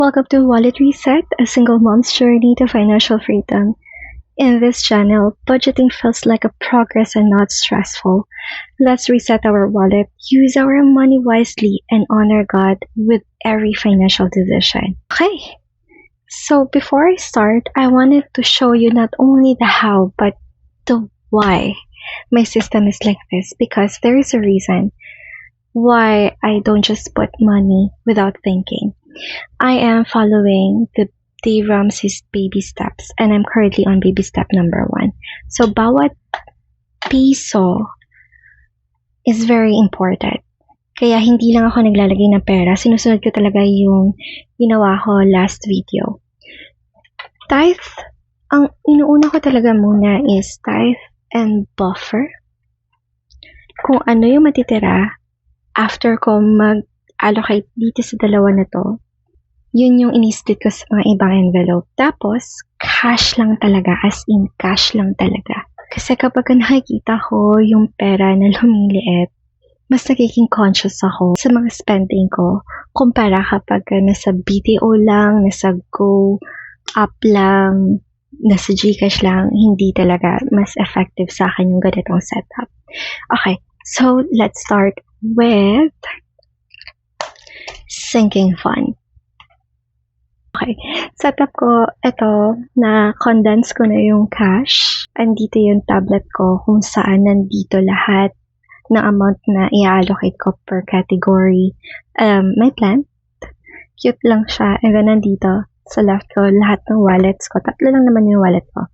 Welcome to Wallet Reset, a single mom's journey to financial freedom. In this channel, budgeting feels like a progress and not stressful. Let's reset our wallet, use our money wisely, and honor God with every financial decision. Okay, so before I start, I wanted to show you not only the how, but the why my system is like this, because there is a reason why I don't just put money without thinking. I am following the Dave Ramsey's baby steps, and I'm currently on baby step number 1. So bawat piso is very important. Kaya hindi lang ako naglalagay ng pera. Sinusunod ko talaga yung ginawa ko last video. Tithe, ang inuuna ko talaga muna is tithe and buffer. Kung ano yung matitira after ko mag-allocate dito sa dalawa na to, yun yung ini-split ko sa mga ibang envelope. Tapos, cash lang talaga, as in cash lang talaga. Kasi kapag nakikita ko yung pera na lumiliit, mas nagiging conscious ako sa mga spending ko kumpara kapag nasa BDO lang, nasa Go Up lang, nasa GCash lang, hindi talaga mas effective sa akin yung ganitong setup. Okay, so let's start with sinking fund. Okay, setup ko, ito, na-condense ko na yung cash. Andito yung tablet ko kung saan nandito lahat ng amount na i-allocate ko per category. May plant. Cute lang siya. And then nandito, sa left ko, lahat ng wallets ko. 3 lang naman yung wallet ko.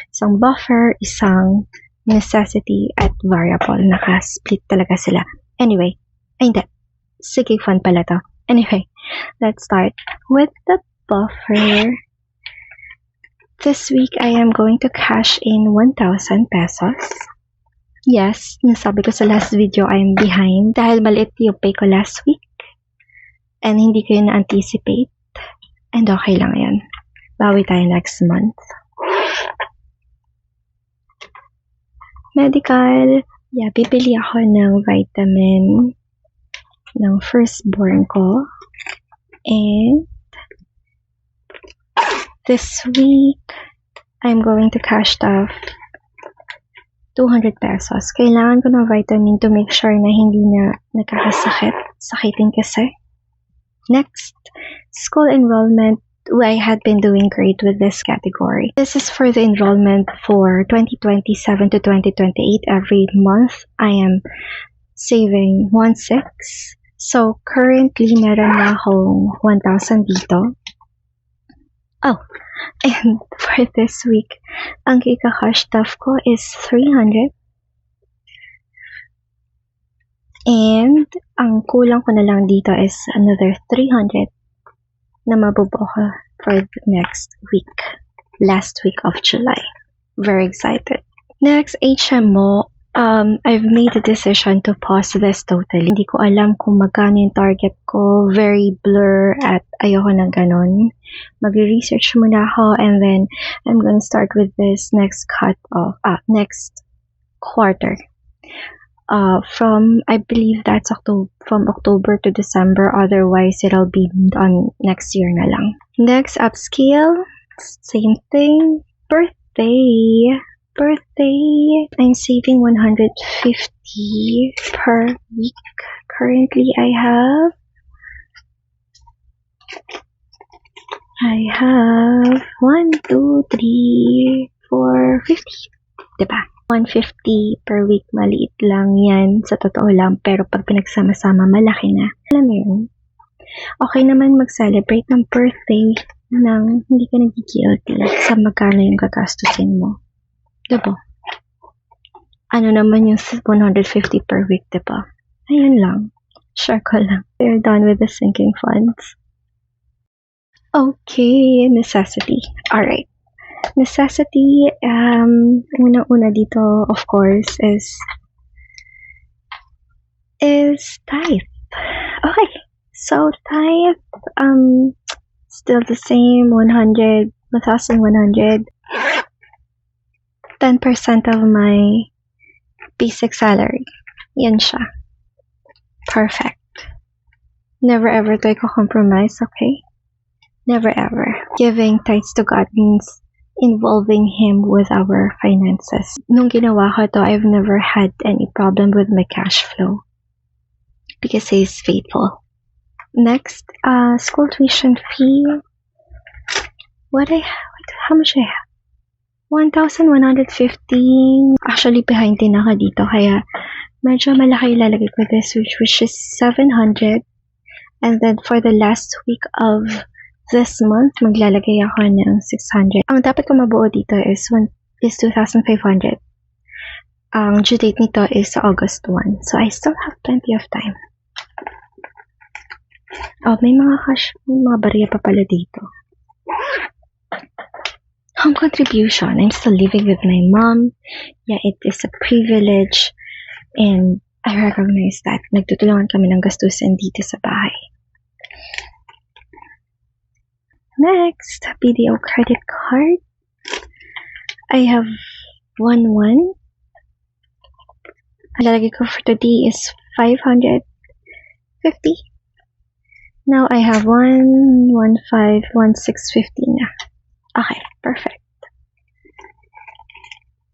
Isang buffer, isang necessity, at variable. Naka-split talaga sila. Anyway, hindi. Sige, fun pala to. Anyway, let's start with the buffer. This week, I am going to cash in 1,000 pesos. Yes, nasabi ko sa last video, I am behind dahil maliit yung pay ko last week. And hindi ko yun na-anticipate. And okay lang yan. Bawi tayo next month. Medical. Yeah, bibili ako ng vitamin ng firstborn ko. And this week, I'm going to cash off 200 pesos. Kailangan ko ng vitamin to make sure na hindi na nakakasakit. Sakitin kasi. Next, school enrollment. I had been doing great with this category. This is for the enrollment for 2027 to 2028. Every month, I am saving 1,600. So, currently, meron na akong 1,000 dito. Oh, and for this week, ang kika-cash stuff ko is 300. And, ang kulang ko na lang dito is another 300 na mabubuo ko for the next week. Last week of July. Very excited. Next, HMO. I've made a decision to pause this totally. Hindi ko alam kung magkano yung target ko. Very blur at ayoko ng ganon. Mag-research muna ako and then I'm gonna start with this next next quarter. From, I believe that's from October to December. Otherwise, it'll be on next year na lang. Next, upscale. Same thing. Birthday. I'm saving 150 per week. Currently, I have 1, 2, 3, 4, 50. Diba? 150 per week. Maliit lang yan. Sa totoo lang. Pero pag pinagsama-sama, malaki na. Alam mo yun? Okay naman mag-celebrate ng birthday nang hindi ka nag-guilty sa magkano yung gagastusin mo. Diba? Ano naman yung 150 per week, diba? Ayun lang. Share ko lang. We're done with the sinking funds. Okay, necessity. Alright. Necessity, unang-una dito, of course, is tithe. Okay. So, tithe, still the same, 1,100. 10% of my basic salary. Yan siya. Perfect. Never ever tayo ko compromise, okay? Never ever. Giving tithes to God means involving Him with our finances. Nung ginawa ko to, I've never had any problem with my cash flow because He is faithful. Next, school tuition fee. How much I have? 1,115. Actually, behind din ako dito, kaya medyo malaki ilalagay ko this week, which is 700. And then for the last week of this month, maglalagay ako ng 600. Ang dapat ko mabuo dito is 2,500. Ang due date nito is August 1. So I still have plenty of time. Oh, may mga barya pa pala dito. Home contribution. I'm still living with my mom. Yeah, it is a privilege. And I recognize that. Nagtutulungan kami ng gastusin dito sa bahay. Next, BDO credit card. I have 1. Ang lalagay ko for today is 550. Now I have 1, 1,500, 1,650 na. Okay, perfect.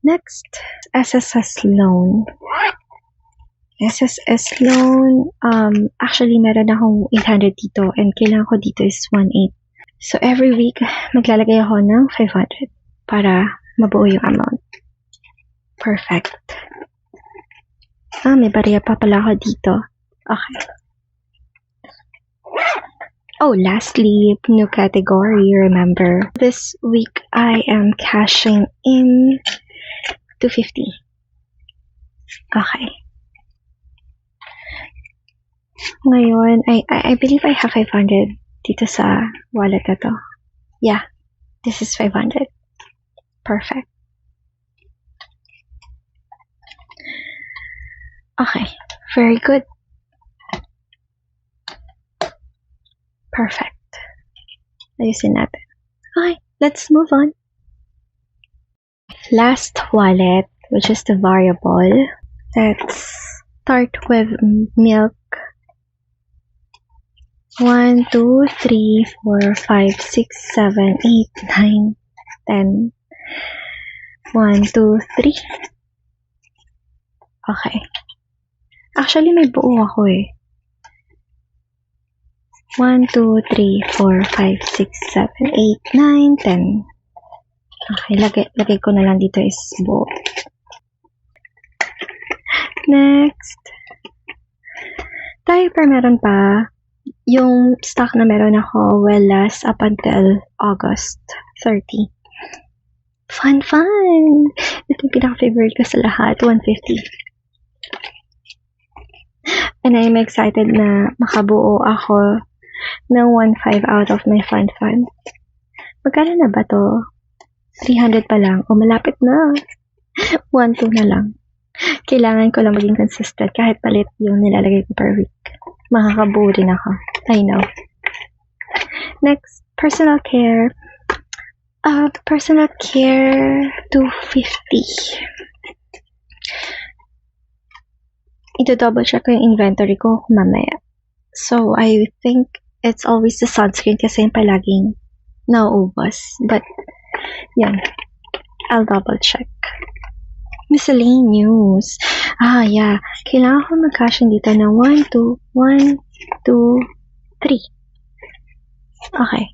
Next, SSS loan. SSS loan, actually meron akong 800 dito and kailangan ko dito is 1,800. So every week, maglalagay ako ng 500 para mabuo yung amount. Perfect. May barya pa pala ako dito. Okay. Oh, lastly, new category, remember. This week, I am cashing in 250. Okay. Ngayon, I believe I have 500 dito sa wallet na to. Yeah, this is 500. Perfect. Okay, very good. Perfect. Ayusin natin. Okay, let's move on. Last wallet, which is the variable. Let's start with milk. 1, 2, 3, 4, 5, 6, 7, 8, 9, 10. 1, 2, 3. Okay. Actually, may buo ako eh. 1, 2, 3, 4, 5, 6, 7, 8, 9, 10. Okay, lagay ko na lang dito is buo. Next. Diaper meron pa. Yung stock na meron ako will last up until August 30. Fun! Ito yung pinaka-favorite ko sa lahat, 150. And I'm excited na makabuo ako ng 1,500 out of my fund. Magkano na ba to? 300 pa lang. O malapit na. 1,200 na lang. Kailangan ko lang maging consistent kahit palit yung nilalagay ko per week. Makakabuo din ako. I know. Next, personal care. Personal care 250. Ito-double check ko yung inventory ko mamaya. So, I think it's always the sunscreen kasi yung palaging nauubos. But, yan. I'll double check. Miscellaneous. Yeah. Kailangan ko mag-cash dito ng 1, 2, 3. Okay.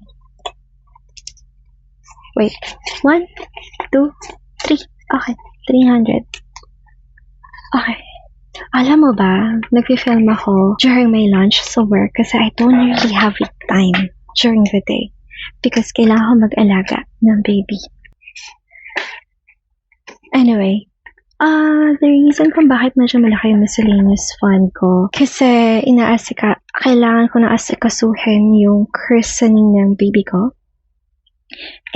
Wait. 1, 2, 3. Okay. 300. Okay. Alam mo ba, nag-film ako during my lunch sa work kasi I don't really have time during the day because kailangan ko mag-alaga ng baby. Anyway, the reason kung bakit medyo malaki yung miscellaneous fund ko kasi kailangan ko na asikasuhin yung christening ng baby ko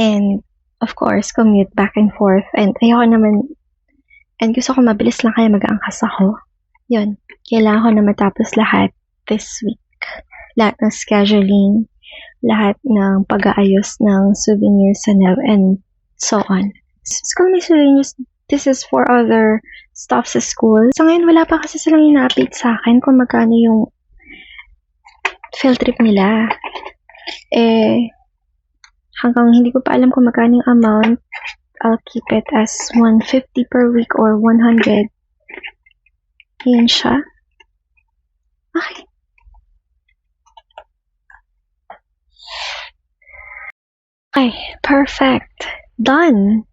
and of course, commute back and forth and gusto ko mabilis lang kaya mag-aangkas ako. Yun, kailangan ko na matapos lahat this week. Lahat ng scheduling, lahat ng pag-aayos ng souvenirs and so on. School miscellaneous, this is for other stuff sa school. Sa ngayon, wala pa kasi silang ina-update sa akin kung magkano yung field trip nila. hanggang hindi ko pa alam kung magkano yung amount. I'll keep it as 150 per week or 100. Yun siya. Okay. Okay, perfect. Done.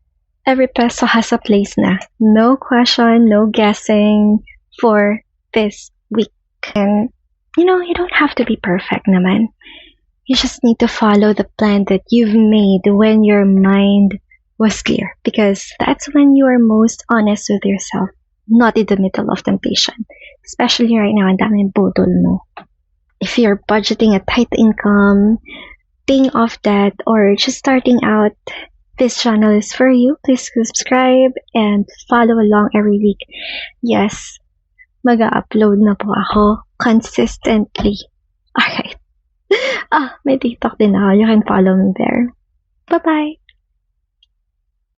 Every peso has a place na. No question, no guessing for this week. And, you don't have to be perfect naman. You just need to follow the plan that you've made when your mind was clear, because that's when you are most honest with yourself, not in the middle of temptation. Especially right now, ang daming budol, no? If you're budgeting a tight income, paying off debt, or just starting out, this channel is for you. Please subscribe and follow along every week. Yes, mag-upload na po ako consistently. Alright. May TikTok din ako. You can follow me there. Bye-bye!